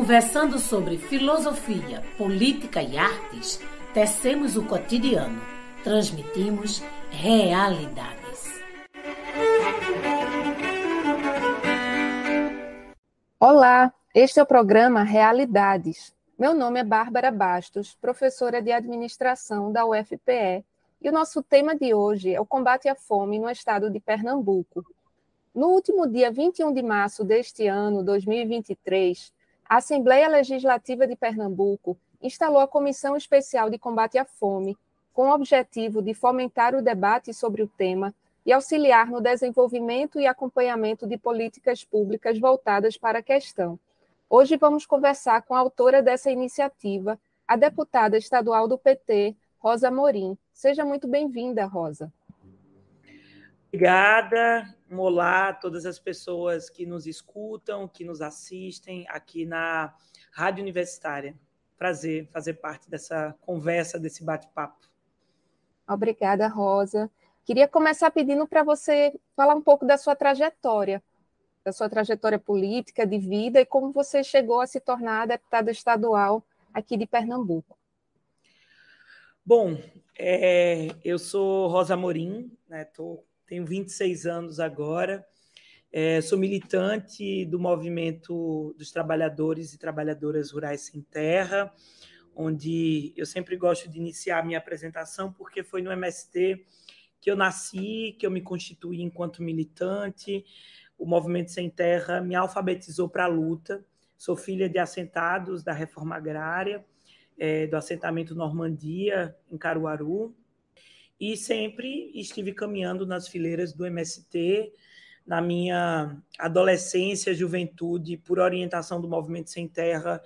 Conversando sobre filosofia, política e artes, tecemos o cotidiano, transmitimos realidades. Olá, este é o programa Realidades. Meu nome é Bárbara Bastos, professora de administração da UFPE, e o nosso tema de hoje é o combate à fome no estado de Pernambuco. No último dia 21 de março deste ano, 2023, a Assembleia Legislativa de Pernambuco instalou a Comissão Especial de Combate à Fome, com o objetivo de fomentar o debate sobre o tema e auxiliar no desenvolvimento e acompanhamento de políticas públicas voltadas para a questão. Hoje vamos conversar com a autora dessa iniciativa, a deputada estadual do PT, Rosa Amorim. Seja muito bem-vinda, Rosa. Obrigada. Olá a todas as pessoas que nos escutam, que nos assistem aqui na Rádio Universitária. Prazer fazer parte dessa conversa, desse bate-papo. Obrigada, Rosa. Queria começar pedindo para você falar um pouco da sua trajetória política, de vida, e como você chegou a se tornar deputada estadual aqui de Pernambuco. Bom, eu sou Rosa Amorim, né? Tenho 26 anos agora, sou militante do movimento dos trabalhadores e trabalhadoras rurais sem terra, onde eu sempre gosto de iniciar a minha apresentação, porque foi no MST que eu nasci, que eu me constituí enquanto militante. O Movimento Sem Terra me alfabetizou para a luta. Sou filha de assentados da Reforma Agrária, do assentamento Normandia, em Caruaru, e sempre estive caminhando nas fileiras do MST, na minha adolescência, juventude, por orientação do Movimento Sem Terra,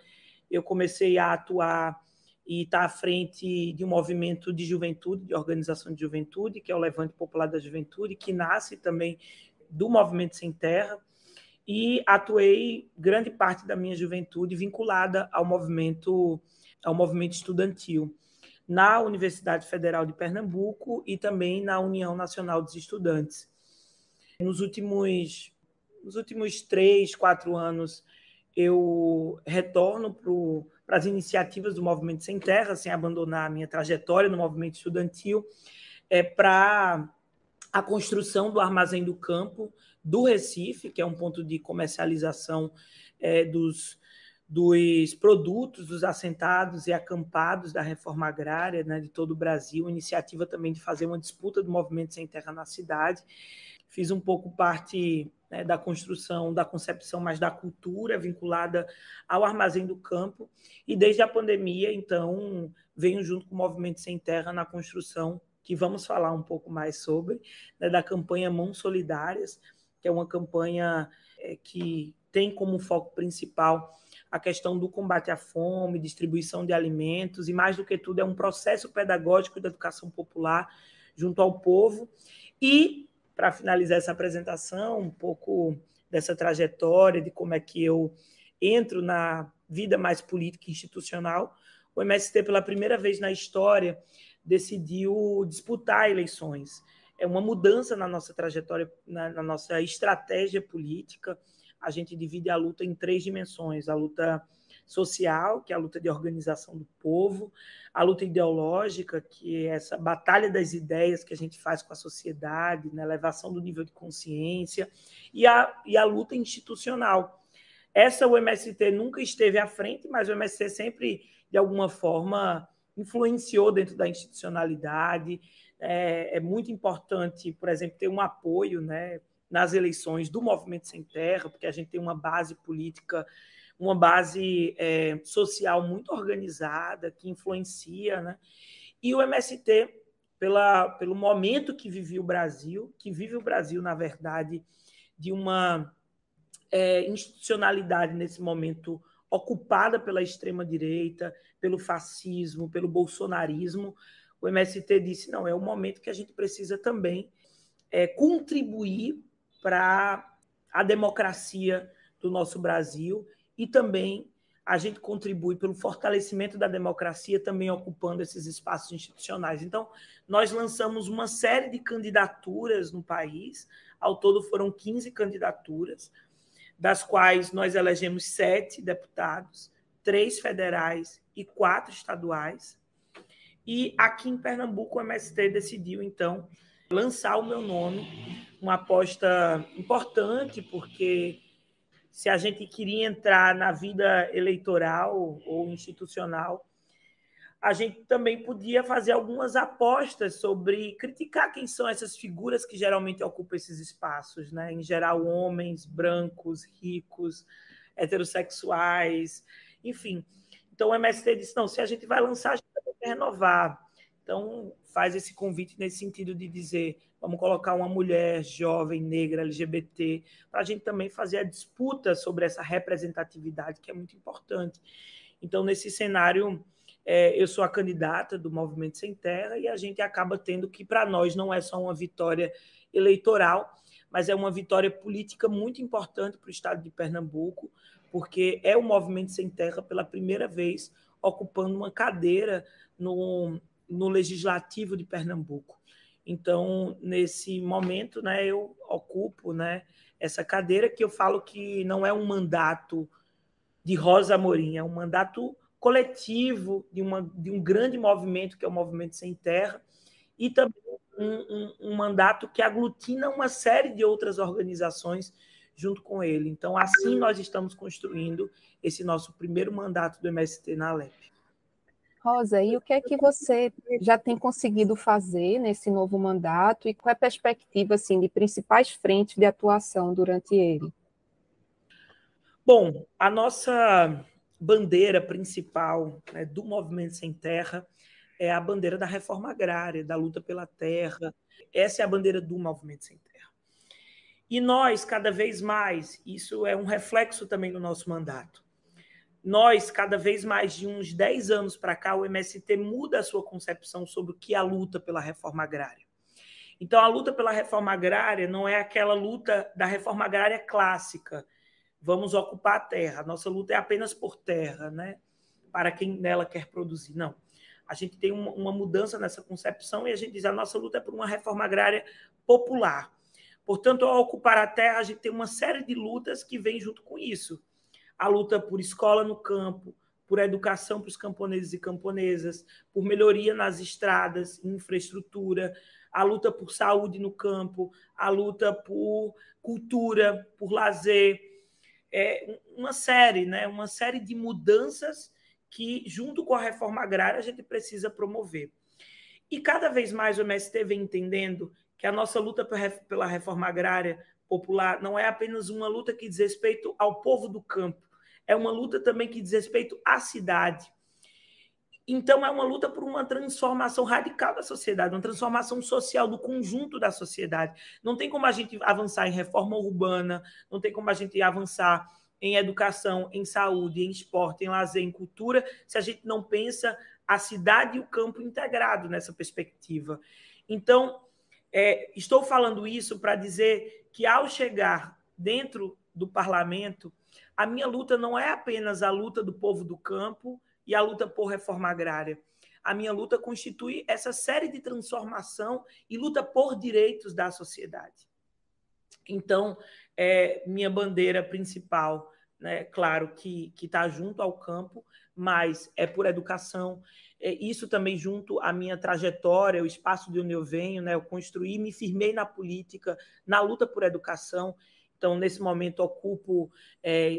eu comecei a atuar e estar à frente de um movimento de juventude, de organização de juventude, que é o Levante Popular da Juventude, que nasce também do Movimento Sem Terra, e atuei grande parte da minha juventude vinculada ao movimento estudantil, na Universidade Federal de Pernambuco e também na União Nacional dos Estudantes. Nos últimos 3, 4 anos, eu retorno para as iniciativas do Movimento Sem Terra, sem abandonar a minha trajetória no movimento estudantil, para a construção do Armazém do Campo do Recife, que é um ponto de comercialização dos produtos dos assentados e acampados da reforma agrária, né, de todo o Brasil, iniciativa também de fazer uma disputa do Movimento Sem Terra na cidade. Fiz um pouco parte, né, da construção, da concepção mais da cultura vinculada ao Armazém do Campo, e desde a pandemia, então, venho junto com o Movimento Sem Terra na construção, que vamos falar um pouco mais sobre, né, da campanha Mãos Solidárias, que é uma campanha que tem como foco principal a questão do combate à fome, distribuição de alimentos, e mais do que tudo é um processo pedagógico da educação popular junto ao povo. E, para finalizar essa apresentação, um pouco dessa trajetória, de como é que eu entro na vida mais política e institucional, o MST, pela primeira vez na história, decidiu disputar eleições. É uma mudança na nossa trajetória, na nossa estratégia política. A gente divide a luta em 3 dimensões: a luta social, que é a luta de organização do povo, a luta ideológica, que é essa batalha das ideias que a gente faz com a sociedade, na elevação do nível de consciência, e a luta institucional. Essa o MST nunca esteve à frente, mas o MST sempre, de alguma forma, influenciou dentro da institucionalidade. É muito importante, por exemplo, ter um apoio, né, nas eleições do Movimento Sem Terra, porque a gente tem uma base política, uma base social muito organizada, que influencia, né? E o MST, pelo momento que vive o Brasil, na verdade, de uma institucionalidade nesse momento ocupada pela extrema-direita, pelo fascismo, pelo bolsonarismo, o MST disse, não, é o momento que a gente precisa também contribuir para a democracia do nosso Brasil, e também a gente contribui pelo fortalecimento da democracia, também ocupando esses espaços institucionais. Então, nós lançamos uma série de candidaturas no país, ao todo foram 15 candidaturas, das quais nós elegemos 7 deputados, 3 federais e 4 estaduais. E aqui em Pernambuco, o MST decidiu, então, lançar o meu nome, uma aposta importante, porque se a gente queria entrar na vida eleitoral ou institucional, a gente também podia fazer algumas apostas sobre criticar quem são essas figuras que geralmente ocupam esses espaços, né? Em geral, homens, brancos, ricos, heterossexuais, enfim. Então, o MST disse, não, se a gente vai lançar, a gente vai ter que renovar. Então, faz esse convite nesse sentido de dizer, vamos colocar uma mulher jovem, negra, LGBT, para a gente também fazer a disputa sobre essa representatividade, que é muito importante. Então, nesse cenário, eu sou a candidata do Movimento Sem Terra e a gente acaba tendo que, para nós, não é só uma vitória eleitoral, mas é uma vitória política muito importante para o estado de Pernambuco, porque é o Movimento Sem Terra, pela primeira vez, ocupando uma cadeira no Legislativo de Pernambuco. Então, nesse momento, né, eu ocupo, né, essa cadeira que eu falo que não é um mandato de Rosa Amorim, é um mandato coletivo de um grande movimento, que é o Movimento Sem Terra, e também um mandato que aglutina uma série de outras organizações junto com ele. Então, assim nós estamos construindo esse nosso primeiro mandato do MST na Alep. Rosa, e o que é que você já tem conseguido fazer nesse novo mandato e qual é a perspectiva assim, de principais frentes de atuação durante ele? Bom, a nossa bandeira principal, né, do Movimento Sem Terra é a bandeira da reforma agrária, da luta pela terra. Essa é a bandeira do Movimento Sem Terra. E nós, cada vez mais, isso é um reflexo também do nosso mandato, nós, cada vez mais de uns 10 anos para cá, o MST muda a sua concepção sobre o que é a luta pela reforma agrária. Então, a luta pela reforma agrária não é aquela luta da reforma agrária clássica, vamos ocupar a terra, nossa luta é apenas por terra, né? Para quem nela quer produzir. Não. A gente tem uma mudança nessa concepção e a gente diz que a nossa luta é por uma reforma agrária popular. Portanto, ao ocupar a terra, a gente tem uma série de lutas que vêm junto com isso. A luta por escola no campo, por educação para os camponeses e camponesas, por melhoria nas estradas, infraestrutura, a luta por saúde no campo, a luta por cultura, por lazer, uma série de mudanças que, junto com a reforma agrária, a gente precisa promover. E cada vez mais o MST vem entendendo que a nossa luta pela reforma agrária popular não é apenas uma luta que diz respeito ao povo do campo, é uma luta também que diz respeito à cidade. Então, é uma luta por uma transformação radical da sociedade, uma transformação social do conjunto da sociedade. Não tem como a gente avançar em reforma urbana, não tem como a gente avançar em educação, em saúde, em esporte, em lazer, em cultura, se a gente não pensa a cidade e o campo integrado nessa perspectiva. Então, estou falando isso para dizer que, ao chegar dentro do parlamento, a minha luta não é apenas a luta do povo do campo e a luta por reforma agrária. A minha luta constitui essa série de transformação e luta por direitos da sociedade. Então, minha bandeira principal, né, claro que está junto ao campo, mas é por educação. Isso também junto à minha trajetória, o espaço de onde eu venho, né, eu construí, me firmei na política, na luta por educação. Então, nesse momento, ocupo,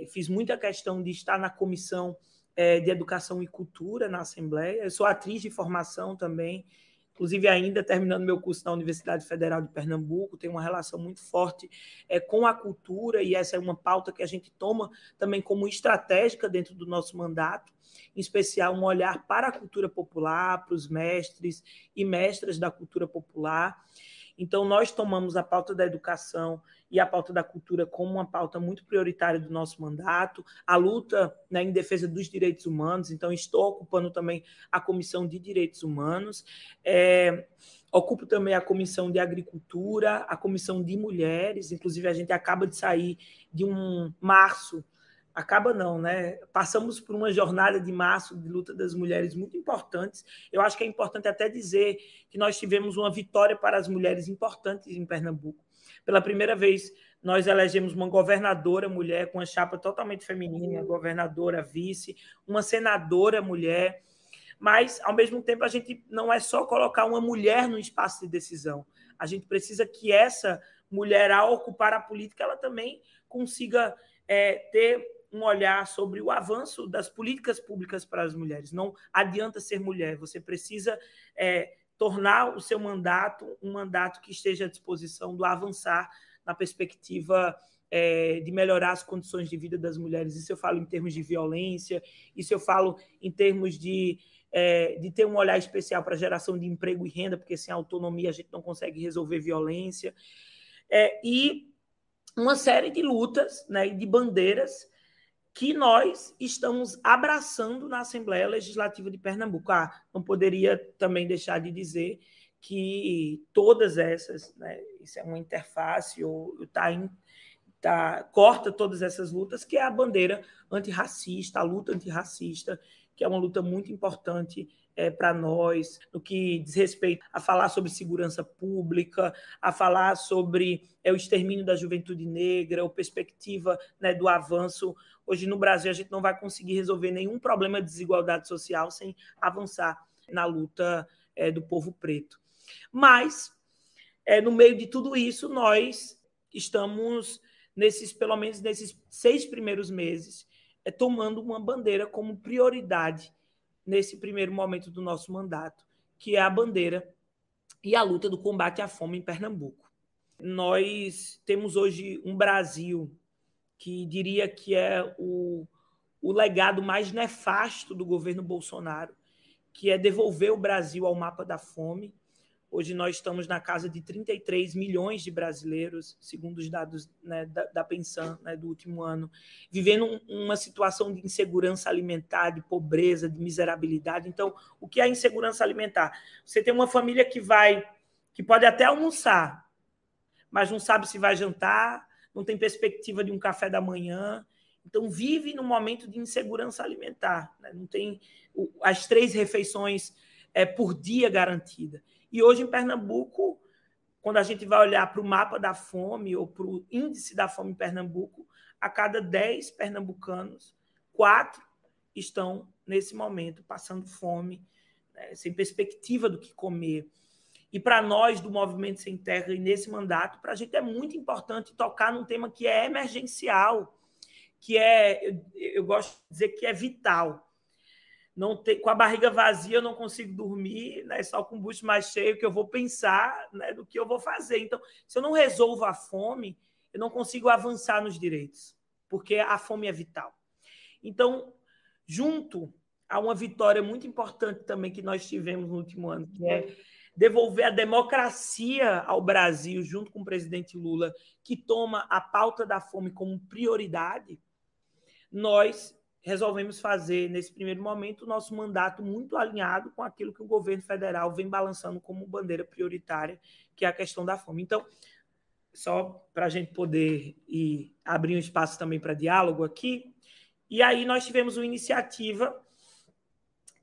fiz muita questão de estar na comissão de Educação e Cultura na Assembleia. Eu sou atriz de formação também, inclusive ainda terminando meu curso na Universidade Federal de Pernambuco, tenho uma relação muito forte com a cultura, e essa é uma pauta que a gente toma também como estratégica dentro do nosso mandato, em especial um olhar para a cultura popular, para os mestres e mestras da cultura popular. Então, nós tomamos a pauta da educação e a pauta da cultura como uma pauta muito prioritária do nosso mandato, a luta, né, em defesa dos direitos humanos. Então, estou ocupando também a Comissão de Direitos Humanos, ocupo também a Comissão de Agricultura, a Comissão de Mulheres, inclusive a gente acaba de sair de um março, acaba não, né? Passamos por uma jornada de março de luta das mulheres muito importantes. Eu acho que é importante até dizer que nós tivemos uma vitória para as mulheres importantes em Pernambuco. Pela primeira vez Nós elegemos uma governadora mulher com uma chapa totalmente feminina, governadora, vice, uma senadora mulher, mas, ao mesmo tempo, a gente não é só colocar uma mulher no espaço de decisão. A gente precisa que essa mulher, ao ocupar a política, ela também consiga ter um olhar sobre o avanço das políticas públicas para as mulheres. Não adianta ser mulher, você precisa tornar o seu mandato um mandato que esteja à disposição do avançar na perspectiva de melhorar as condições de vida das mulheres. Isso eu falo em termos de violência, isso eu falo em termos de ter um olhar especial para a geração de emprego e renda, porque sem autonomia a gente não consegue resolver violência. E uma série de lutas, né, e de bandeiras que nós estamos abraçando na Assembleia Legislativa de Pernambuco. Não poderia também deixar de dizer que todas essas, né, isso é uma interface, ou corta todas essas lutas, que é a bandeira antirracista, a luta antirracista, que é uma luta muito importante para nós, no que diz respeito a falar sobre segurança pública, a falar sobre o extermínio da juventude negra, a perspectiva, né, do avanço. Hoje, no Brasil, a gente não vai conseguir resolver nenhum problema de desigualdade social sem avançar na luta do povo preto. Mas, no meio de tudo isso, nós estamos, pelo menos nesses 6 primeiros meses, tomando uma bandeira como prioridade nesse primeiro momento do nosso mandato, que é a bandeira e a luta do combate à fome em Pernambuco. Nós temos hoje um Brasil que diria que é o legado mais nefasto do governo Bolsonaro, que é devolver o Brasil ao mapa da fome. Hoje nós estamos na casa de 33 milhões de brasileiros, segundo os dados, né, da Pensan, né, do último ano, vivendo uma situação de insegurança alimentar, de pobreza, de miserabilidade. Então, o que é insegurança alimentar? Você tem uma família que pode até almoçar, mas não sabe se vai jantar, não tem perspectiva de um café da manhã. Então, vive num momento de insegurança alimentar, né? Não tem as 3 refeições por dia garantida. E hoje, em Pernambuco, quando a gente vai olhar para o mapa da fome ou para o índice da fome em Pernambuco, a cada 10 pernambucanos, 4 estão, nesse momento, passando fome, né, sem perspectiva do que comer. E para nós, do Movimento Sem Terra, e nesse mandato, para a gente é muito importante tocar num tema que é emergencial, que eu gosto de dizer que é vital. Com a barriga vazia eu não consigo dormir, né? Só com o bucho mais cheio que eu vou pensar, né, do que eu vou fazer. Então, se eu não resolvo a fome, eu não consigo avançar nos direitos, porque a fome é vital. Então, junto a uma vitória muito importante também que nós tivemos no último ano, que é devolver a democracia ao Brasil, junto com o presidente Lula, que toma a pauta da fome como prioridade, nós resolvemos fazer, nesse primeiro momento, o nosso mandato muito alinhado com aquilo que o governo federal vem balançando como bandeira prioritária, que é a questão da fome. Então, só para a gente poder abrir um espaço também para diálogo aqui, e aí nós tivemos uma iniciativa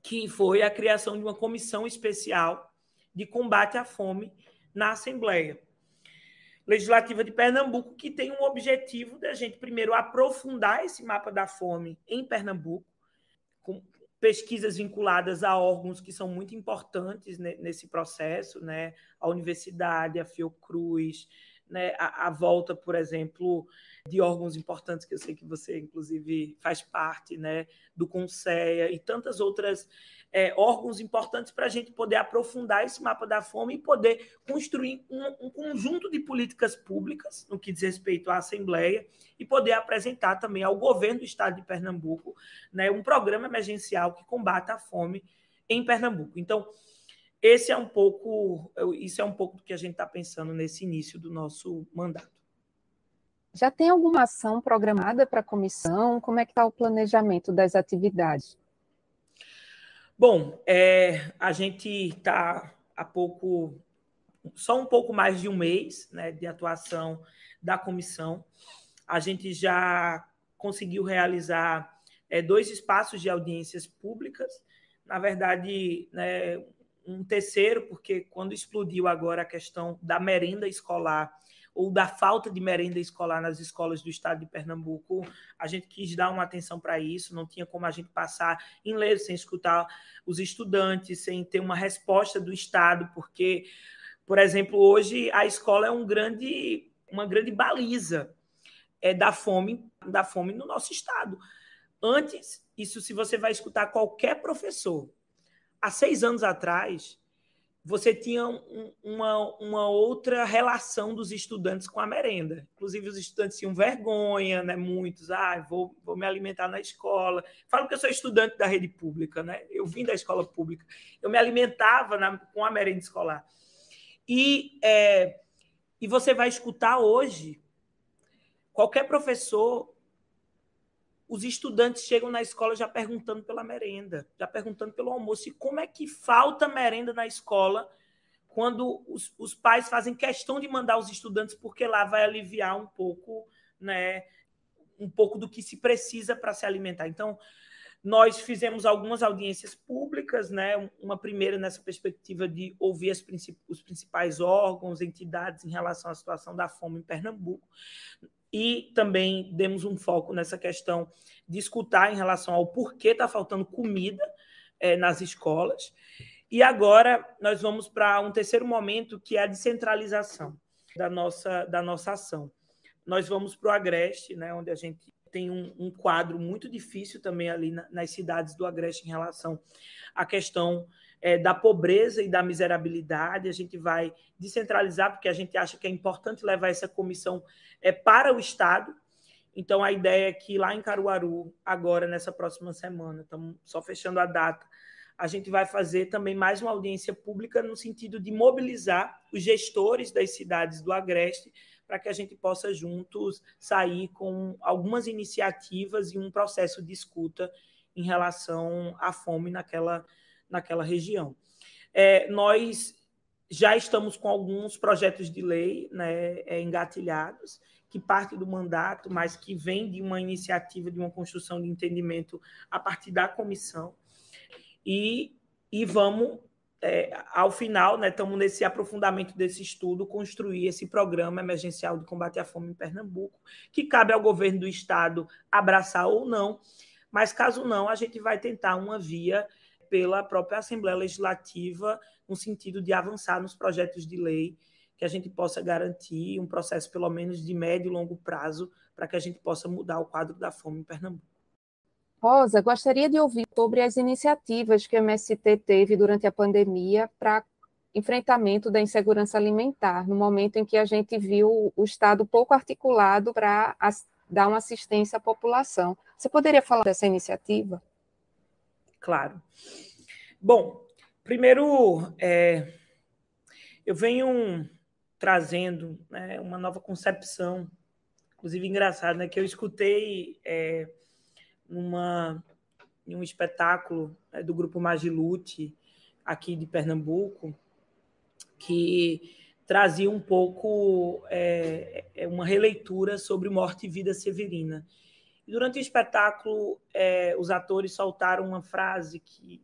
que foi a criação de uma comissão especial de combate à fome na Assembleia Legislativa de Pernambuco, que tem um objetivo de a gente, primeiro, aprofundar esse mapa da fome em Pernambuco, com pesquisas vinculadas a órgãos que são muito importantes nesse processo, né? A universidade, a Fiocruz, né? A volta, por exemplo, de órgãos importantes, que eu sei que você, inclusive, faz parte, né? Do Conceia e tantas outras órgãos importantes para a gente poder aprofundar esse mapa da fome e poder construir um conjunto de políticas públicas no que diz respeito à Assembleia e poder apresentar também ao governo do estado de Pernambuco, né, um programa emergencial que combata a fome em Pernambuco. Então, isso é um pouco do que a gente está pensando nesse início do nosso mandato. Já tem alguma ação programada para a comissão? Como é que está o planejamento das atividades? Bom, a gente está só um pouco mais de um mês, né, de atuação da comissão. A gente já conseguiu realizar 2 espaços de audiências públicas. Na verdade, né, um terceiro, porque quando explodiu agora a questão da merenda escolar, ou da falta de merenda escolar nas escolas do estado de Pernambuco. A gente quis dar uma atenção para isso, não tinha como a gente passar em ler sem escutar os estudantes, sem ter uma resposta do estado, porque, por exemplo, hoje a escola é uma grande baliza da fome no nosso estado. Antes, isso se você vai escutar qualquer professor, há 6 anos atrás, você tinha uma outra relação dos estudantes com a merenda. Inclusive, os estudantes tinham vergonha, né? Muitos, vou me alimentar na escola. Falo que eu sou estudante da rede pública, né? Eu vim da escola pública. Eu me alimentava com a merenda escolar. E você vai escutar hoje, qualquer professor, os estudantes chegam na escola já perguntando pela merenda, já perguntando pelo almoço. E como é que falta merenda na escola quando os pais fazem questão de mandar os estudantes, porque lá vai aliviar um pouco, né, um pouco do que se precisa para se alimentar. Então, nós fizemos algumas audiências públicas, né, uma primeira nessa perspectiva de ouvir os principais órgãos, entidades em relação à situação da fome em Pernambuco. E também demos um foco nessa questão de escutar em relação ao porquê está faltando comida nas escolas. E agora nós vamos para um terceiro momento, que é a descentralização da nossa ação. Nós vamos para o Agreste, né, onde a gente tem um quadro muito difícil também ali nas cidades do Agreste em relação à questão da pobreza e da miserabilidade. A gente vai descentralizar, porque a gente acha que é importante levar essa comissão para o Estado. Então, a ideia é que lá em Caruaru, agora, nessa próxima semana, estamos só fechando a data, a gente vai fazer também mais uma audiência pública no sentido de mobilizar os gestores das cidades do Agreste para que a gente possa juntos sair com algumas iniciativas e um processo de escuta em relação à fome naquela região. Nós já estamos com alguns projetos de lei, né, engatilhados, que parte do mandato, mas que vem de uma iniciativa, de uma construção de entendimento a partir da comissão. E vamos, ao final, né, estamos nesse aprofundamento desse estudo, construir esse programa emergencial de combate à fome em Pernambuco, que cabe ao governo do estado abraçar ou não, mas caso não, a gente vai tentar uma via pela própria Assembleia Legislativa, no sentido de avançar nos projetos de lei, que a gente possa garantir um processo, pelo menos, de médio e longo prazo, para que a gente possa mudar o quadro da fome em Pernambuco. Rosa, gostaria de ouvir sobre as iniciativas que o MST teve durante a pandemia para enfrentamento da insegurança alimentar, no momento em que a gente viu o Estado pouco articulado para dar uma assistência à população. Você poderia falar dessa iniciativa? Claro. Bom, primeiro, eu venho trazendo, né, uma nova concepção, inclusive engraçado, né, que eu escutei em um espetáculo do Grupo Magilute, aqui de Pernambuco, que trazia um pouco uma releitura sobre Morte e Vida Severina. E durante o espetáculo, os atores soltaram uma frase que,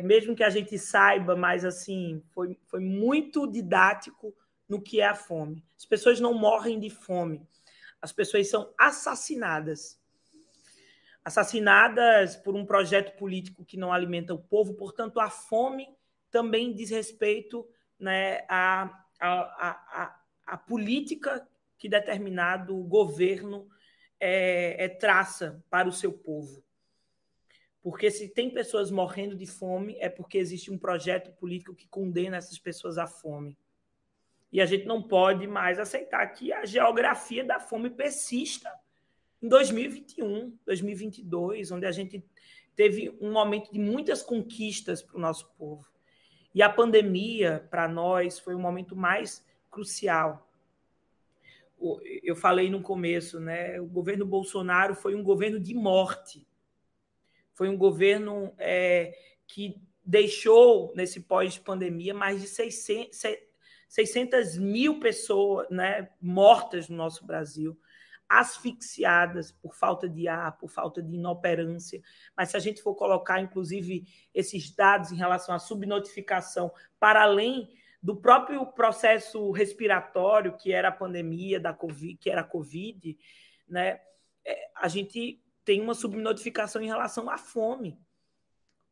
mesmo que a gente saiba, mas assim, foi muito didático no que é a fome. As pessoas não morrem de fome, as pessoas são assassinadas. Assassinadas por um projeto político que não alimenta o povo. Portanto, a fome também diz respeito, né, à política que determinado governo traça para o seu povo. Porque se tem pessoas morrendo de fome, é porque existe um projeto político que condena essas pessoas à fome. E a gente não pode mais aceitar que a geografia da fome persista em 2021, 2022, onde a gente teve um momento de muitas conquistas para o nosso povo. E a pandemia, para nós, foi o momento mais crucial. Eu falei no começo, né? O governo Bolsonaro foi um governo de morte. Foi um governo que deixou, nesse pós-pandemia, mais de 600 mil pessoas, né, mortas no nosso Brasil, asfixiadas por falta de ar, por falta de inoperância. Mas se a gente for colocar, inclusive, esses dados em relação à subnotificação, para além do próprio processo respiratório, que era a pandemia da COVID, que era a COVID, né? A gente tem uma subnotificação em relação à fome,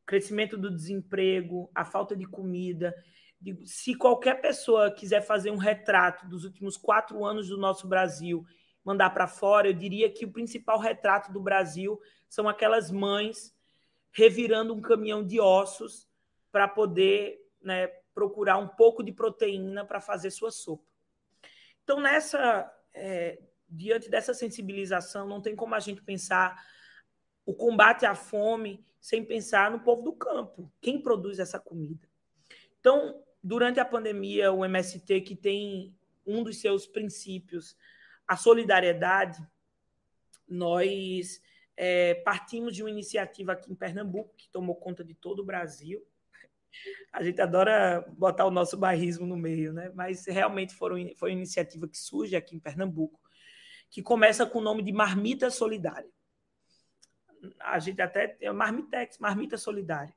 crescimento do desemprego, a falta de comida. Se qualquer pessoa quiser fazer um retrato dos últimos 4 anos do nosso Brasil, mandar para fora, eu diria que o principal retrato do Brasil são aquelas mães revirando um caminhão de ossos para poder, né, procurar um pouco de proteína para fazer sua sopa. Então, diante dessa sensibilização, não tem como a gente pensar o combate à fome sem pensar no povo do campo, quem produz essa comida. Então, durante a pandemia, o MST, que tem um dos seus princípios, a solidariedade, nós partimos de uma iniciativa aqui em Pernambuco, que tomou conta de todo o Brasil. A gente adora botar o nosso bairrismo no meio, né? Mas realmente foi uma iniciativa que surge aqui em Pernambuco, que começa com o nome de Marmita Solidária. A gente até tem Marmitex, Marmita Solidária.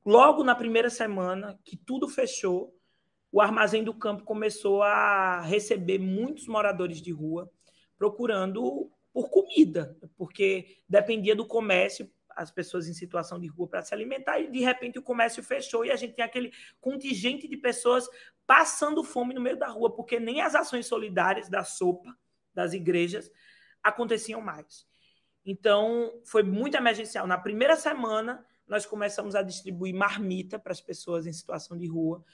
Logo na primeira semana que tudo fechou, o Armazém do Campo começou a receber muitos moradores de rua procurando por comida, porque dependia do comércio, as pessoas em situação de rua para se alimentar, e de repente o comércio fechou e a gente tem aquele contingente de pessoas passando fome no meio da rua, porque nem as ações solidárias da sopa, das igrejas, aconteciam mais. Então, foi muito emergencial. Na primeira semana, nós começamos a distribuir marmita para as pessoas em situação de rua,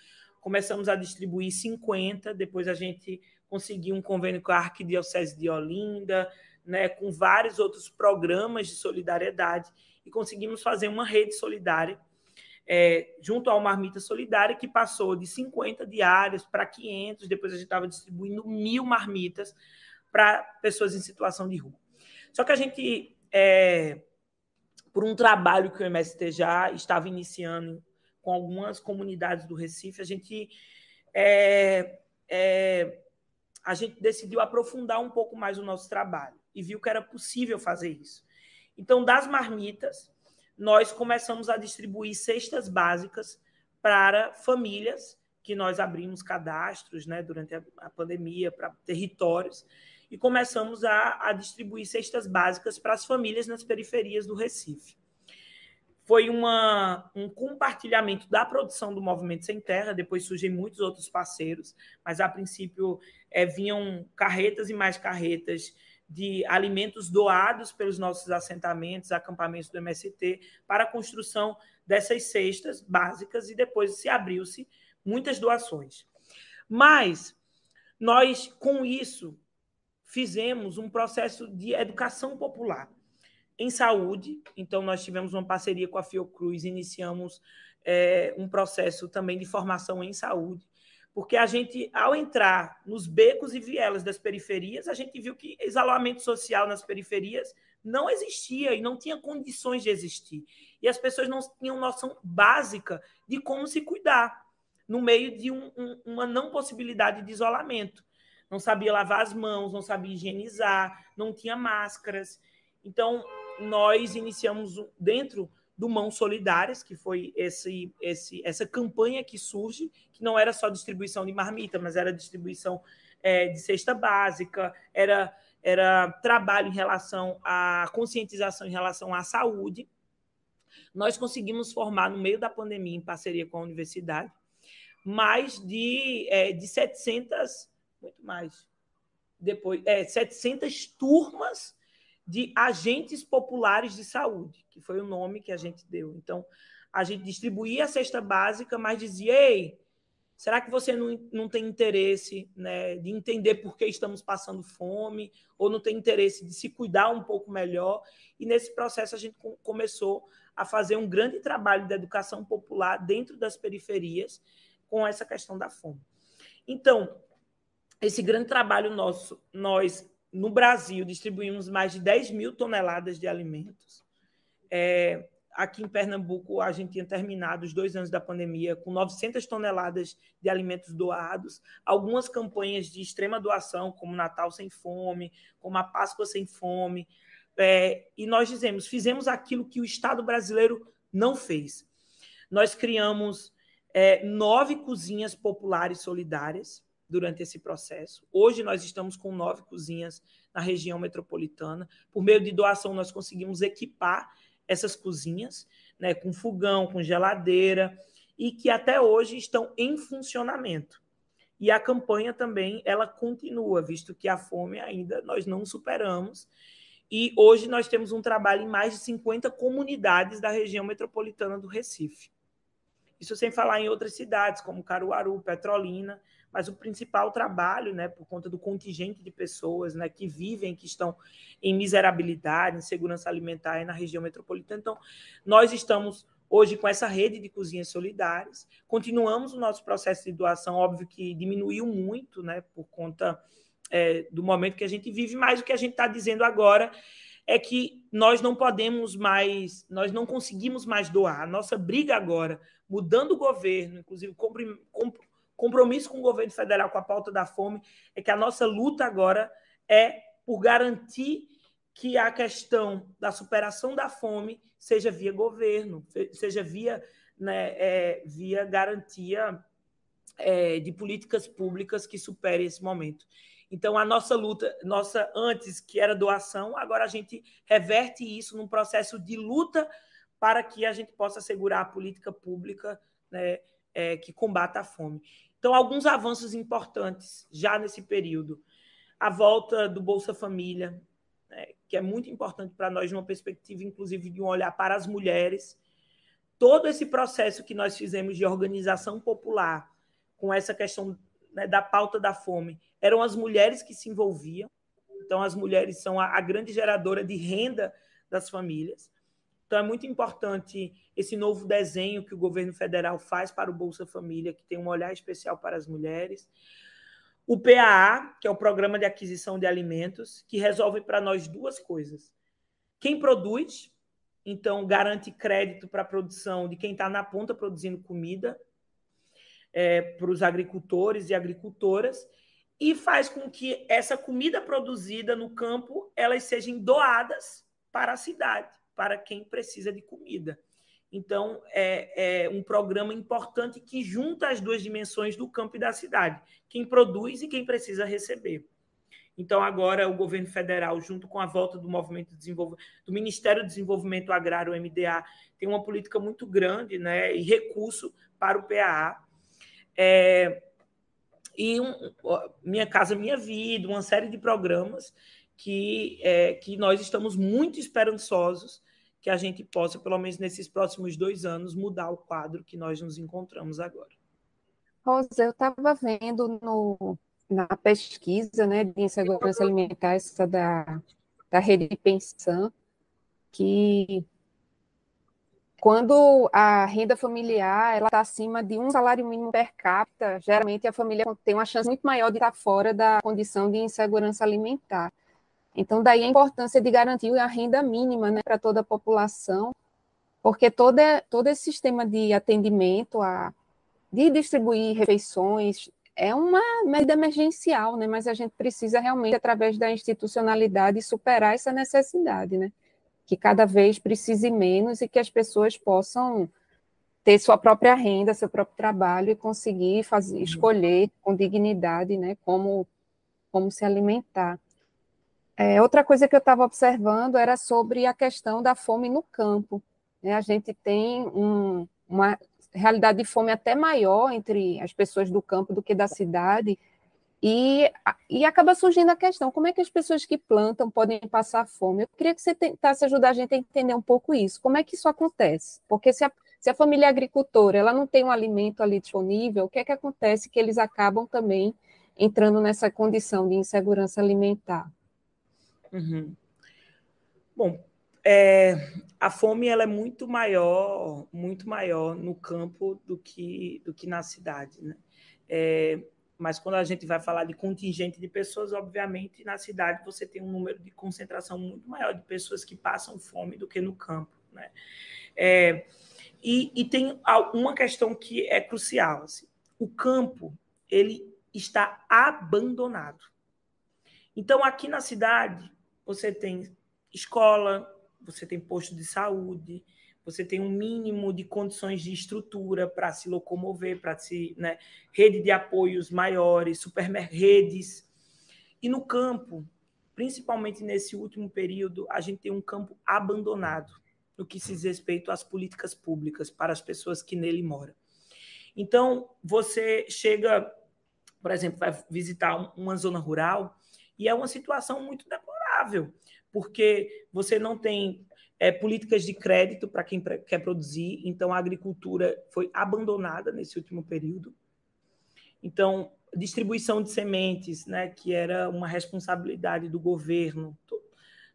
começamos a distribuir 50, depois a gente conseguiu um convênio com a Arquidiocese de Olinda, né, com vários outros programas de solidariedade, e conseguimos fazer uma rede solidária junto ao Marmita Solidária, que passou de 50 diários para 500, depois a gente estava distribuindo 1.000 marmitas para pessoas em situação de rua. Só que a gente, por um trabalho que o MST já estava iniciando com algumas comunidades do Recife, a gente decidiu aprofundar um pouco mais o nosso trabalho e viu que era possível fazer isso. Então, das marmitas, nós começamos a distribuir cestas básicas para famílias, que nós abrimos cadastros, né, durante a pandemia para territórios, e começamos a distribuir cestas básicas para as famílias nas periferias do Recife. Foi um compartilhamento da produção do Movimento Sem Terra, depois surgem muitos outros parceiros, mas a princípio vinham carretas e mais carretas de alimentos doados pelos nossos assentamentos, acampamentos do MST, para a construção dessas cestas básicas, e depois se abriu-se muitas doações. Mas nós, com isso, fizemos um processo de educação popular em saúde. Então, nós tivemos uma parceria com a Fiocruz, iniciamos um processo também de formação em saúde, porque a gente, ao entrar nos becos e vielas das periferias, a gente viu que isolamento social nas periferias não existia e não tinha condições de existir. E as pessoas não tinham noção básica de como se cuidar no meio de uma não possibilidade de isolamento. Não sabia lavar as mãos, não sabia higienizar, não tinha máscaras. Então, nós iniciamos dentro do Mãos Solidárias, que foi essa campanha que surge, que não era só distribuição de marmita, mas era distribuição de cesta básica, era trabalho em relação à conscientização em relação à saúde. Nós conseguimos formar, no meio da pandemia, em parceria com a universidade, mais de 700, muito mais, depois, 700 turmas de agentes populares de saúde, que foi o nome que a gente deu. Então, a gente distribuía a cesta básica, mas dizia: ei, será que você não tem interesse, né, de entender por que estamos passando fome, ou não tem interesse de se cuidar um pouco melhor? E, nesse processo, a gente começou a fazer um grande trabalho de educação popular dentro das periferias com essa questão da fome. Então, esse grande trabalho nosso, nós, no Brasil, distribuímos mais de 10.000 toneladas de alimentos. Aqui em Pernambuco, a gente tinha terminado os 2 anos da pandemia com 900 toneladas de alimentos doados, algumas campanhas de extrema doação, como Natal Sem Fome, como a Páscoa Sem Fome. E nós fizemos aquilo que o Estado brasileiro não fez. Nós criamos 9 cozinhas populares solidárias durante esse processo. Hoje nós estamos com 9 cozinhas na região metropolitana. Por meio de doação, nós conseguimos equipar essas cozinhas, né, com fogão, com geladeira, e que até hoje estão em funcionamento. E a campanha também ela continua, visto que a fome ainda nós não superamos. E hoje nós temos um trabalho em mais de 50 comunidades da região metropolitana do Recife. Isso sem falar em outras cidades, como Caruaru, Petrolina, mas o principal trabalho, né, por conta do contingente de pessoas, né, que vivem, que estão em miserabilidade, em segurança alimentar, é na região metropolitana. Então, nós estamos hoje com essa rede de cozinhas solidárias, continuamos o nosso processo de doação, óbvio que diminuiu muito, né, por conta do momento que a gente vive, mas o que a gente está dizendo agora é que nós não podemos mais, nós não conseguimos mais doar. A nossa briga agora, mudando o governo, inclusive compromisso com o governo federal com a pauta da fome, é que a nossa luta agora é por garantir que a questão da superação da fome seja via governo, seja via, né, via garantia de políticas públicas que superem esse momento. Então, a nossa luta, antes que era doação, agora a gente reverte isso num processo de luta para que a gente possa assegurar a política pública, né, que combata a fome. Então, alguns avanços importantes já nesse período. A volta do Bolsa Família, né, que é muito importante para nós, numa perspectiva, inclusive, de um olhar para as mulheres. Todo esse processo que nós fizemos de organização popular com essa questão, né, da pauta da fome, eram as mulheres que se envolviam. Então, as mulheres são a grande geradora de renda das famílias. Então, é muito importante esse novo desenho que o governo federal faz para o Bolsa Família, que tem um olhar especial para as mulheres. O PAA, que é o Programa de Aquisição de Alimentos, que resolve para nós 2 coisas. Quem produz, então, garante crédito para a produção de quem está na ponta produzindo comida, para os agricultores e agricultoras, e faz com que essa comida produzida no campo elas sejam doadas para a cidade, para quem precisa de comida. Então, é um programa importante que junta as 2 dimensões do campo e da cidade, quem produz e quem precisa receber. Então, agora, o governo federal, junto com a volta do movimento de desenvolvimento, do Ministério do Desenvolvimento Agrário, o MDA, tem uma política muito grande, né, e recurso para o PAA. Minha Casa Minha Vida, uma série de programas que nós estamos muito esperançosos que a gente possa, pelo menos nesses próximos 2 anos, mudar o quadro que nós nos encontramos agora. Rosa, eu estava vendo na pesquisa, né, de insegurança alimentar, essa da rede Pensan, que quando a renda familiar está acima de um salário mínimo per capita, geralmente a família tem uma chance muito maior de estar fora da condição de insegurança alimentar. Então, daí a importância de garantir a renda mínima, né, para toda a população, porque todo esse sistema de atendimento, de distribuir refeições, é uma medida emergencial, né, mas a gente precisa realmente, através da institucionalidade, superar essa necessidade, né, que cada vez precise menos e que as pessoas possam ter sua própria renda, seu próprio trabalho e conseguir escolher com dignidade, né, como se alimentar. Outra coisa que eu estava observando era sobre a questão da fome no campo, né? A gente tem uma realidade de fome até maior entre as pessoas do campo do que da cidade, e acaba surgindo a questão, como é que as pessoas que plantam podem passar fome? Eu queria que você tentasse ajudar a gente a entender um pouco isso, como é que isso acontece? Porque se a família agricultora ela não tem um alimento ali disponível, o que é que acontece que eles acabam também entrando nessa condição de insegurança alimentar? Uhum. Bom, a fome ela é muito maior no campo do que na cidade, né? Mas quando a gente vai falar de contingente de pessoas, obviamente, na cidade você tem um número de concentração muito maior de pessoas que passam fome do que no campo, né? E tem uma questão que é crucial, assim. O campo, ele está abandonado. Então, aqui na cidade, você tem escola, você tem posto de saúde, você tem um mínimo de condições de estrutura para se locomover, para se, né, rede de apoios maiores, redes. E no campo, principalmente nesse último período, a gente tem um campo abandonado no que se diz respeito às políticas públicas para as pessoas que nele moram. Então, você chega, por exemplo, vai visitar uma zona rural e é uma situação muito deplorável, porque você não tem políticas de crédito para quem quer produzir, então a agricultura foi abandonada nesse último período. Então, distribuição de sementes, né, que era uma responsabilidade do governo,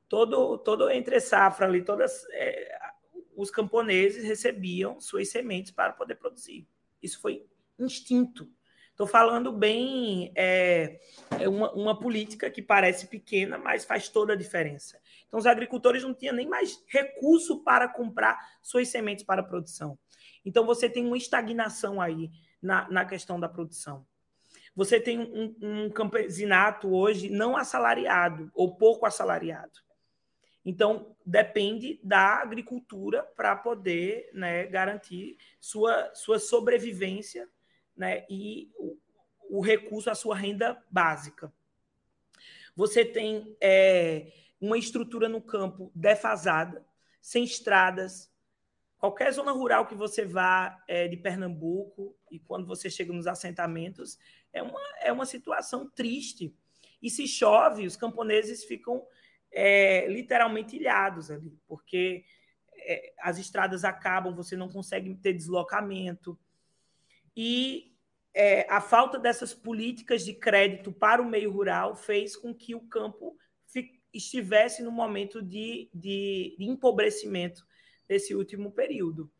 todo entre safra ali, os camponeses recebiam suas sementes para poder produzir. Isso foi instinto. Estou falando bem, uma política que parece pequena, mas faz toda a diferença. Então, os agricultores não tinham nem mais recurso para comprar suas sementes para a produção. Então, você tem uma estagnação aí na questão da produção. Você tem um campesinato hoje não assalariado ou pouco assalariado. Então, depende da agricultura para poder, né, garantir sua sobrevivência, né, e o recurso à sua renda básica. Você tem uma estrutura no campo defasada, sem estradas. Qualquer zona rural que você vá de Pernambuco, e quando você chega nos assentamentos, é uma situação triste. E se chove, os camponeses ficam literalmente ilhados ali, porque as estradas acabam, você não consegue ter deslocamento. E a falta dessas políticas de crédito para o meio rural fez com que o campo estivesse num momento de empobrecimento nesse último período.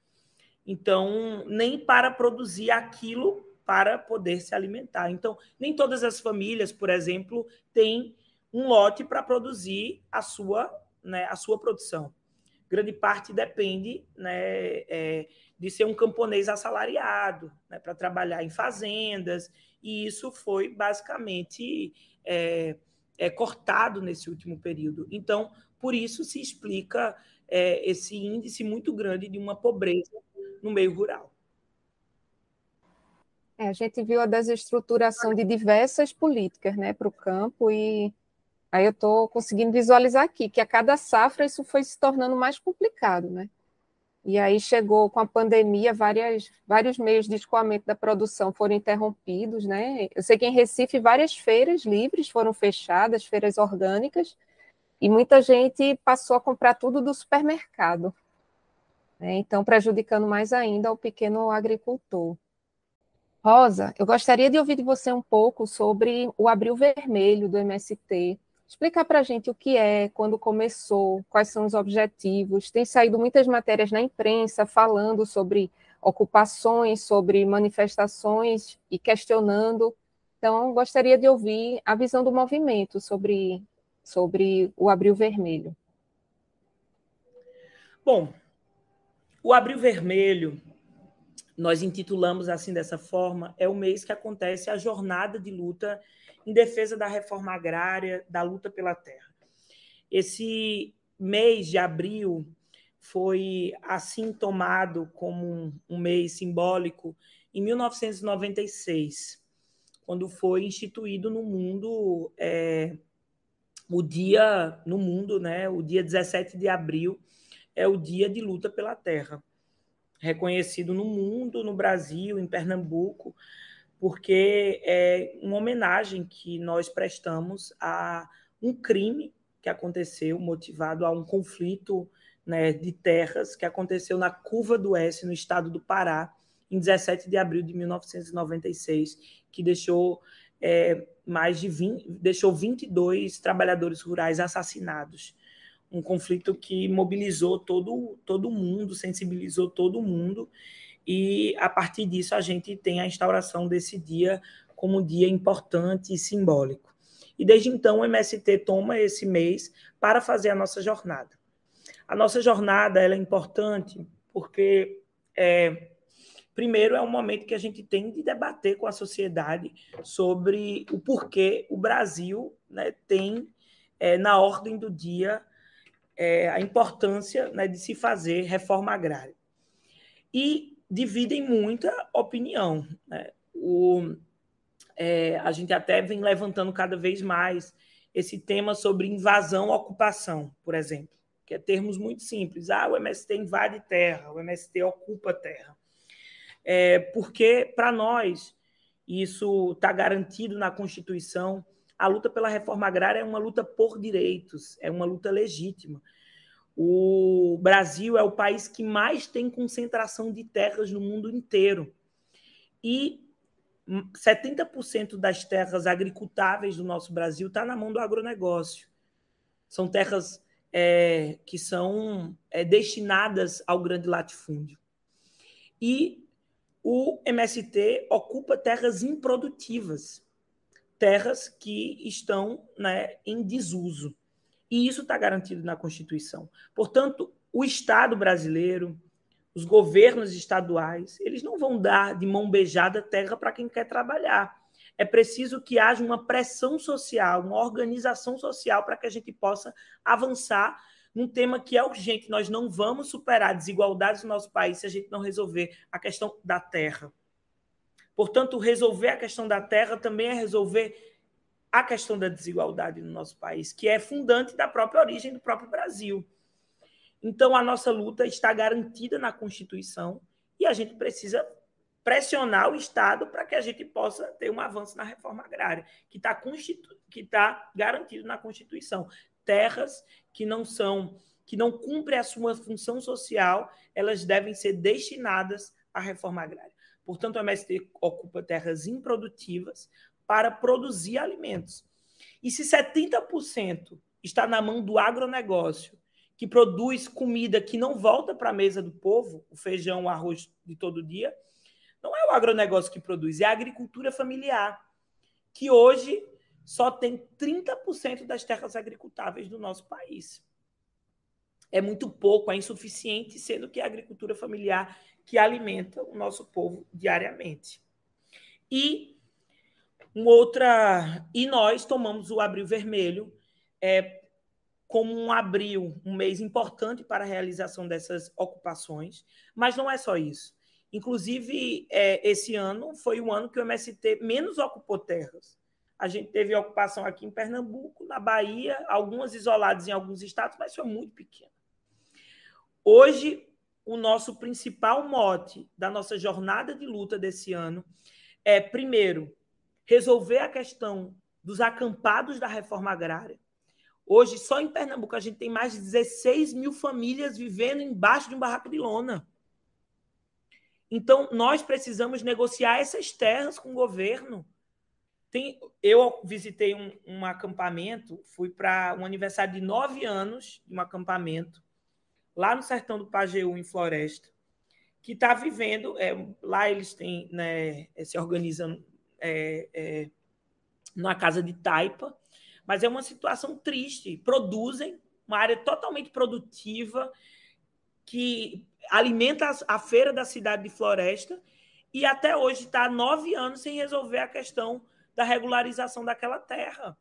Então, nem para produzir aquilo para poder se alimentar. Então, nem todas as famílias, por exemplo, têm um lote para produzir a sua produção. Grande parte depende, né, de ser um camponês assalariado, né, para trabalhar em fazendas, e isso foi basicamente cortado nesse último período. Então, por isso se explica esse índice muito grande de uma pobreza no meio rural. A gente viu a desestruturação de diversas políticas, né, para o campo, e aí eu estou conseguindo visualizar aqui que a cada safra isso foi se tornando mais complicado, né? E aí chegou com a pandemia, vários meios de escoamento da produção foram interrompidos, né? Eu sei que em Recife várias feiras livres foram fechadas, feiras orgânicas, e muita gente passou a comprar tudo do supermercado, né? Então prejudicando mais ainda o pequeno agricultor. Rosa, eu gostaria de ouvir de você um pouco sobre o Abril Vermelho do MST. Explicar para a gente o que é, quando começou, quais são os objetivos. Tem saído muitas matérias na imprensa falando sobre ocupações, sobre manifestações e questionando. Então, gostaria de ouvir a visão do movimento sobre o Abril Vermelho. Bom, o Abril Vermelho, nós intitulamos assim dessa forma, é o mês que acontece a jornada de luta em defesa da reforma agrária, da luta pela terra. Esse mês de abril foi assim tomado como um mês simbólico em 1996, quando foi instituído no mundo o dia 17 de abril é o dia de luta pela terra, reconhecido no mundo, no Brasil, em Pernambuco, porque é uma homenagem que nós prestamos a um crime que aconteceu, motivado a um conflito, né, de terras que aconteceu na Curva do Oeste, no estado do Pará, em 17 de abril de 1996, que deixou deixou 22 trabalhadores rurais assassinados. Um conflito que mobilizou todo mundo, sensibilizou todo mundo, e a partir disso a gente tem a instauração desse dia como um dia importante e simbólico. E desde então o MST toma esse mês para fazer a nossa jornada. A nossa jornada ela é importante porque, primeiro, é um momento que a gente tem de debater com a sociedade sobre o porquê o Brasil, né, tem na ordem do dia a importância, né, de se fazer reforma agrária. E dividem muita opinião, né? A gente até vem levantando cada vez mais esse tema sobre invasão-ocupação, por exemplo, que é termos muito simples. O MST invade terra, o MST ocupa terra. Porque, para nós, isso está garantido na Constituição. A luta pela reforma agrária é uma luta por direitos, é uma luta legítima. O Brasil é o país que mais tem concentração de terras no mundo inteiro. E 70% das terras agricultáveis do nosso Brasil está na mão do agronegócio. São terras que são destinadas ao grande latifúndio. E o MST ocupa terras improdutivas, terras que estão, né, em desuso. E isso está garantido na Constituição. Portanto, o Estado brasileiro, os governos estaduais, eles não vão dar de mão beijada terra para quem quer trabalhar. É preciso que haja uma pressão social, uma organização social para que a gente possa avançar num tema que é urgente. Nós não vamos superar desigualdades no nosso país se a gente não resolver a questão da terra. Portanto, resolver a questão da terra também é resolver a questão da desigualdade no nosso país, que é fundante da própria origem do próprio Brasil. Então, a nossa luta está garantida na Constituição e a gente precisa pressionar o Estado para que a gente possa ter um avanço na reforma agrária, que está garantido na Constituição. Terras que não cumprem a sua função social, elas devem ser destinadas à reforma agrária. Portanto, o MST ocupa terras improdutivas para produzir alimentos. E se 70% está na mão do agronegócio, que produz comida que não volta para a mesa do povo, o feijão, o arroz de todo dia, não é o agronegócio que produz, é a agricultura familiar, que hoje só tem 30% das terras agricultáveis do nosso país. É muito pouco, é insuficiente, sendo que é a agricultura familiar que alimenta o nosso povo diariamente. E nós tomamos o Abril Vermelho como um abril, um mês importante para a realização dessas ocupações, mas não é só isso. Inclusive, esse ano foi o ano que o MST menos ocupou terras. A gente teve ocupação aqui em Pernambuco, na Bahia, algumas isoladas em alguns estados, mas foi muito pequena. Hoje, o nosso principal mote da nossa jornada de luta desse ano é, primeiro, resolver a questão dos acampados da reforma agrária. Hoje, só em Pernambuco, a gente tem mais de 16 mil famílias vivendo embaixo de um barraco de lona. Então, nós precisamos negociar essas terras com o governo. Eu visitei um acampamento, fui para um aniversário de 9 anos de um acampamento, lá no sertão do Pajeú, em Floresta, que está vivendo, lá eles têm, né, se organizando na casa de taipa, mas é uma situação triste. Produzem uma área totalmente produtiva que alimenta a feira da cidade de Floresta e até hoje está há 9 anos sem resolver a questão da regularização daquela terra.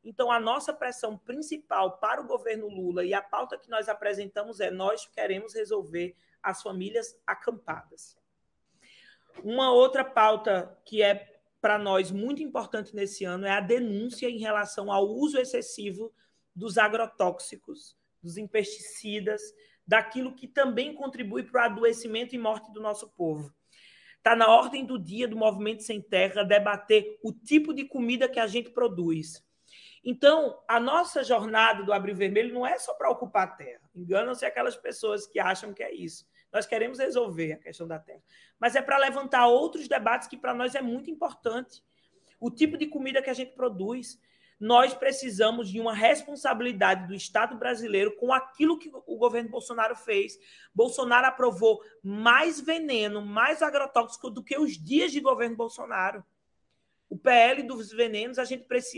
Então, a nossa pressão principal para o governo Lula e a pauta que nós apresentamos nós queremos resolver as famílias acampadas. Uma outra pauta que é para nós muito importante nesse ano é a denúncia em relação ao uso excessivo dos agrotóxicos, dos pesticidas, daquilo que também contribui para o adoecimento e morte do nosso povo. Está na ordem do dia do Movimento Sem Terra debater o tipo de comida que a gente produz. Então, a nossa jornada do Abril Vermelho não é só para ocupar a terra. Enganam-se aquelas pessoas que acham que é isso. Nós queremos resolver a questão da terra. Mas é para levantar outros debates que para nós é muito importante. O tipo de comida que a gente produz. Nós precisamos de uma responsabilidade do Estado brasileiro com aquilo que o governo Bolsonaro fez. Bolsonaro aprovou mais veneno, mais agrotóxico do que os dias de governo Bolsonaro. O PL dos venenos,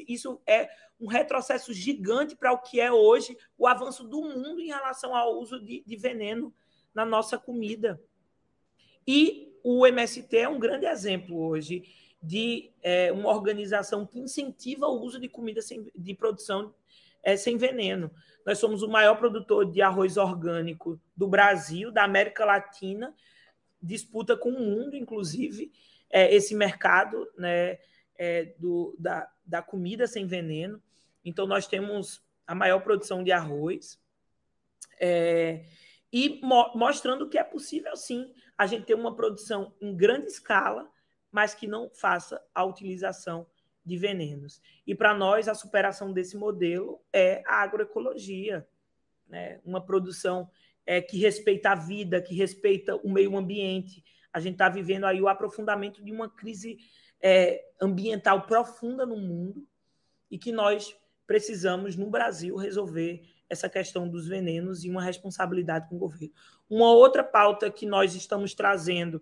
isso é um retrocesso gigante para o que é hoje o avanço do mundo em relação ao uso de veneno na nossa comida. E o MST é um grande exemplo hoje de uma organização que incentiva o uso de comida de produção sem veneno. Nós somos o maior produtor de arroz orgânico do Brasil, da América Latina, disputa com o mundo, inclusive, esse mercado, né, da comida sem veneno. Então, nós temos a maior produção de arroz, e mostrando que é possível, sim, a gente ter uma produção em grande escala, mas que não faça a utilização de venenos. E, para nós, a superação desse modelo é a agroecologia, né? Uma produção que respeita a vida, que respeita o meio ambiente. A gente está vivendo aí o aprofundamento de uma crise ambiental profunda no mundo e que nós precisamos, no Brasil, resolver essa questão dos venenos e uma responsabilidade com o governo. Uma outra pauta que nós estamos trazendo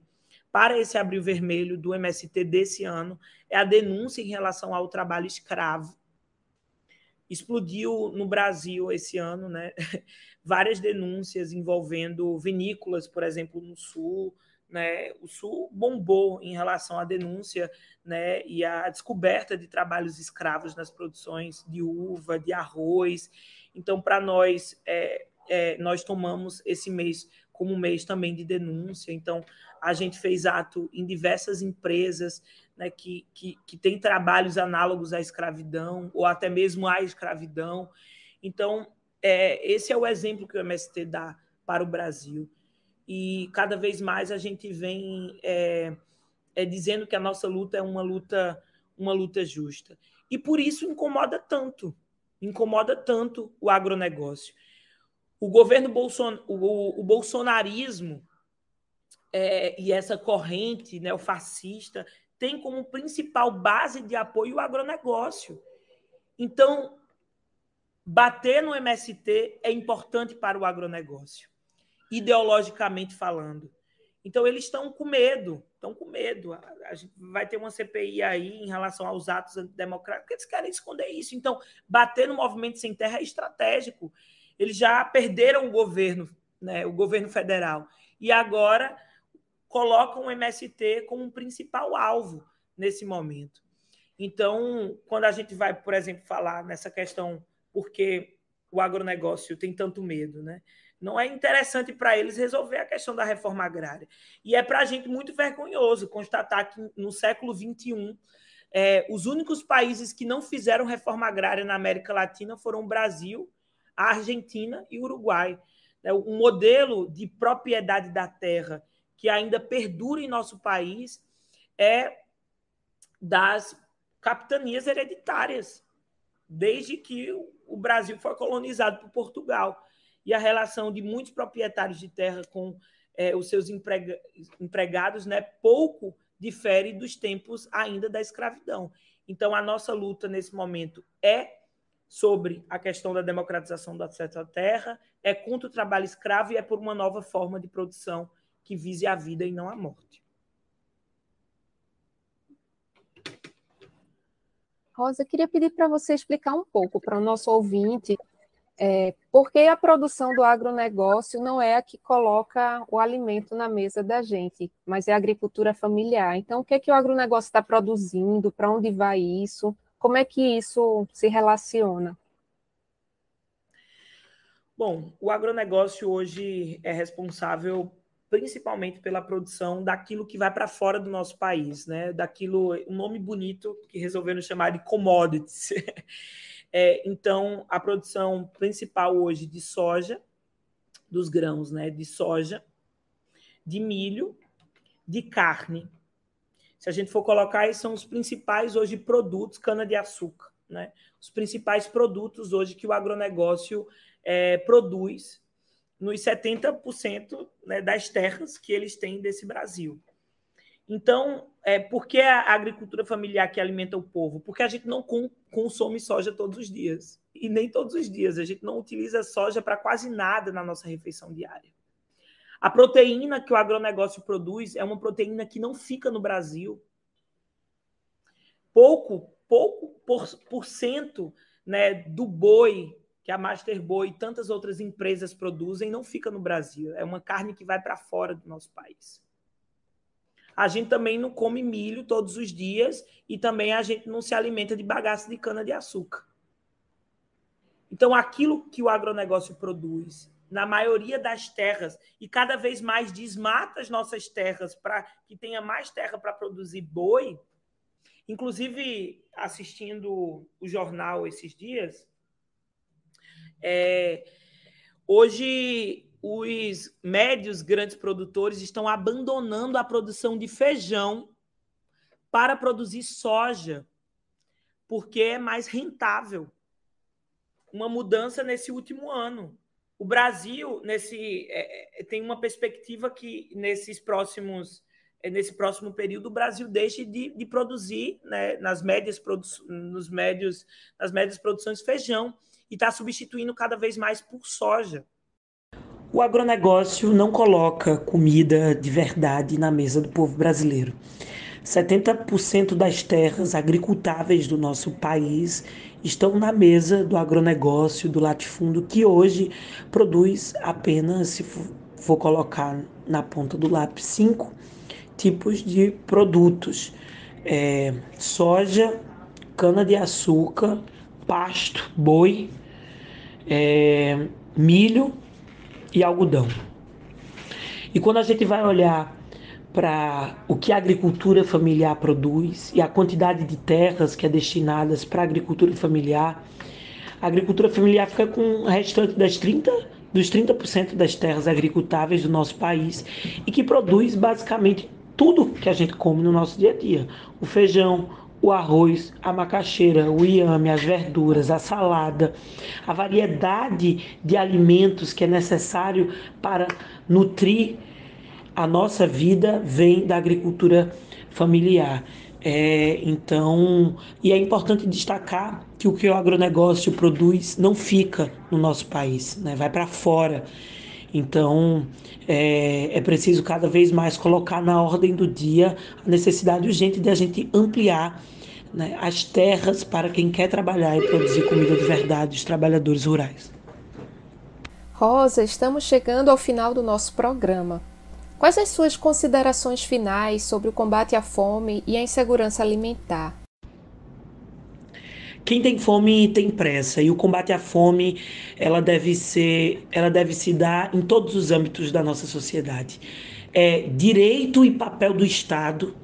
para esse abril vermelho do MST desse ano é a denúncia em relação ao trabalho escravo. Explodiu no Brasil esse ano, né, várias denúncias envolvendo vinícolas, por exemplo, no Sul, né? O Sul bombou em relação à denúncia, né, e à descoberta de trabalhos escravos nas produções de uva, de arroz. Então, para nós, nós tomamos esse mês como um mês também de denúncia. Então, a gente fez ato em diversas empresas, né, que têm trabalhos análogos à escravidão, ou até mesmo à escravidão. Então, esse é o exemplo que o MST dá para o Brasil. E cada vez mais a gente vem dizendo que a nossa luta é uma luta justa. E por isso incomoda tanto o agronegócio. O governo o bolsonarismo e essa corrente neofascista tem como principal base de apoio o agronegócio. Então, bater no MST é importante para o agronegócio, ideologicamente falando. Então, eles estão com medo. A gente vai ter uma CPI aí em relação aos atos antidemocráticos, porque eles querem esconder isso. Então, bater no movimento sem terra é estratégico. Eles já perderam o governo, né, o governo federal, e agora colocam o MST como um principal alvo nesse momento. Então, quando a gente vai, por exemplo, falar nessa questão porque o agronegócio tem tanto medo, né? Não é interessante para eles resolver a questão da reforma agrária. E é para a gente muito vergonhoso constatar que no século XXI, os únicos países que não fizeram reforma agrária na América Latina foram o Brasil, a Argentina e o Uruguai. O modelo de propriedade da terra que ainda perdura em nosso país é das capitanias hereditárias, desde que o Brasil foi colonizado por Portugal. E a relação de muitos proprietários de terra com os seus empregados, né, pouco difere dos tempos ainda da escravidão. Então, a nossa luta nesse momento é sobre a questão da democratização do acesso à terra, é contra o trabalho escravo e é por uma nova forma de produção que vise a vida e não a morte. Rosa, eu queria pedir para você explicar um pouco para o nosso ouvinte por que a produção do agronegócio não é a que coloca o alimento na mesa da gente, mas é a agricultura familiar. Então, o que é que o agronegócio está produzindo? Para onde vai isso? Como é que isso se relaciona? Bom, o agronegócio hoje é responsável principalmente pela produção daquilo que vai para fora do nosso país, né? Daquilo, um nome bonito que resolveram chamar de commodities. Então, a produção principal hoje de soja, dos grãos, né? De soja, de milho, de carne. Se a gente for colocar, esses são os principais hoje produtos, cana-de-açúcar, né? Os principais produtos hoje que o agronegócio produz nos 70%, né, das terras que eles têm desse Brasil. Então, por que a agricultura familiar que alimenta o povo? Porque a gente não consome soja todos os dias. E nem todos os dias. A gente não utiliza soja para quase nada na nossa refeição diária. A proteína que o agronegócio produz é uma proteína que não fica no Brasil. Pouco por cento, né, do boi que a Master Boi e tantas outras empresas produzem não fica no Brasil. É uma carne que vai para fora do nosso país. A gente também não come milho todos os dias e também a gente não se alimenta de bagaço de cana-de-açúcar. Então, aquilo que o agronegócio produz, na maioria das terras, e cada vez mais desmata as nossas terras para que tenha mais terra para produzir boi. Inclusive, assistindo o jornal esses dias, hoje os médios grandes produtores estão abandonando a produção de feijão para produzir soja, porque é mais rentável. Uma mudança nesse último ano. O Brasil tem uma perspectiva que nesse próximo período o Brasil deixe de produzir, né, nas médias produções de feijão e está substituindo cada vez mais por soja. O agronegócio não coloca comida de verdade na mesa do povo brasileiro. 70% das terras agricultáveis do nosso país estão na mesa do agronegócio, do latifúndio, que hoje produz apenas, se for colocar na ponta do lápis, 5 tipos de produtos: soja, cana-de-açúcar, pasto, boi, milho e algodão. E quando a gente vai olhar para o que a agricultura familiar produz e a quantidade de terras que é destinadas para a agricultura familiar fica com o restante dos 30% das terras agricultáveis do nosso país e que produz basicamente tudo que a gente come no nosso dia a dia. O feijão, o arroz, a macaxeira, o inhame, as verduras, a salada, a variedade de alimentos que é necessário para nutrir a nossa vida vem da agricultura familiar. E é importante destacar que o que o agronegócio produz não fica no nosso país, né? Vai para fora. Então, é preciso cada vez mais colocar na ordem do dia a necessidade urgente de a gente ampliar, né, as terras para quem quer trabalhar e produzir comida de verdade, os trabalhadores rurais. Rosa, estamos chegando ao final do nosso programa. Quais as suas considerações finais sobre o combate à fome e à insegurança alimentar? Quem tem fome tem pressa, e o combate à fome ela deve se dar em todos os âmbitos da nossa sociedade. É direito e papel do Estado,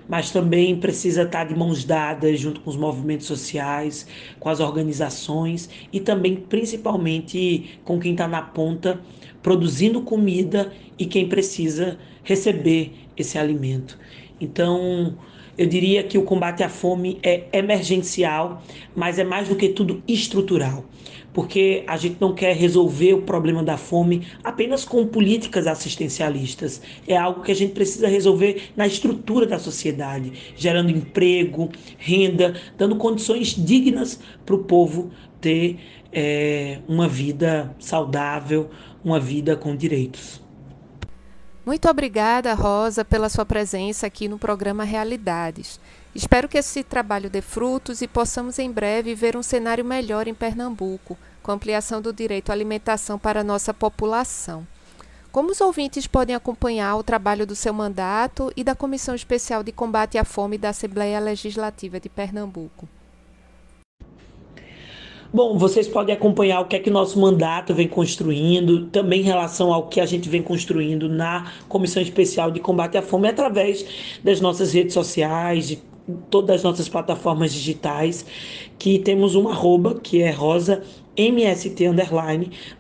mas também precisa estar de mãos dadas junto com os movimentos sociais, com as organizações e também, principalmente, com quem está na ponta produzindo comida e quem precisa receber esse alimento. Então, eu diria que o combate à fome é emergencial, mas é mais do que tudo estrutural, porque a gente não quer resolver o problema da fome apenas com políticas assistencialistas. É algo que a gente precisa resolver na estrutura da sociedade, gerando emprego, renda, dando condições dignas para o povo ter uma vida saudável, uma vida com direitos. Muito obrigada, Rosa, pela sua presença aqui no programa Realidades. Espero que esse trabalho dê frutos e possamos em breve ver um cenário melhor em Pernambuco, com ampliação do direito à alimentação para a nossa população. Como os ouvintes podem acompanhar o trabalho do seu mandato e da Comissão Especial de Combate à Fome da Assembleia Legislativa de Pernambuco? Bom, vocês podem acompanhar o que é que nosso mandato vem construindo, também em relação ao que a gente vem construindo na Comissão Especial de Combate à Fome, através das nossas redes sociais, de todas as nossas plataformas digitais, que temos um @, que é rosamst_.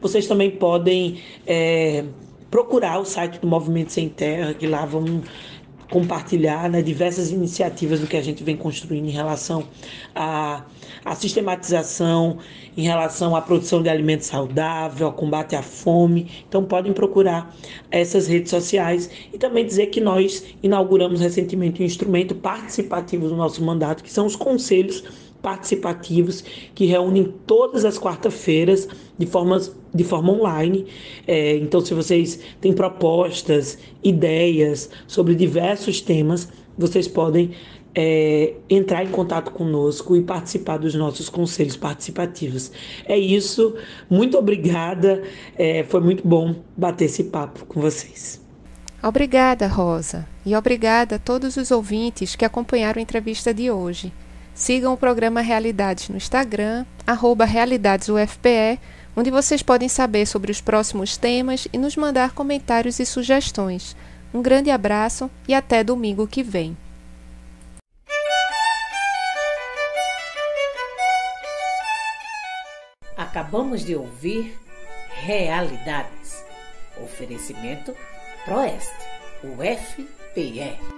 Vocês também podem procurar o site do Movimento Sem Terra, que lá vão compartilhar, né, diversas iniciativas do que a gente vem construindo em relação à sistematização, em relação à produção de alimento saudável, ao combate à fome. Então podem procurar essas redes sociais e também dizer que nós inauguramos recentemente um instrumento participativo do nosso mandato, que são os conselhos participativos, que reúnem todas as quartas-feiras de forma online. Então, se vocês têm propostas, ideias sobre diversos temas, vocês podem entrar em contato conosco e participar dos nossos conselhos participativos. É isso, muito obrigada, foi muito bom bater esse papo com vocês. Obrigada, Rosa, e obrigada a todos os ouvintes que acompanharam a entrevista de hoje. Sigam o programa Realidades no Instagram, @RealidadesUFPE, onde vocês podem saber sobre os próximos temas e nos mandar comentários e sugestões. Um grande abraço e até domingo que vem. Acabamos de ouvir Realidades. Oferecimento Proeste, UFPE.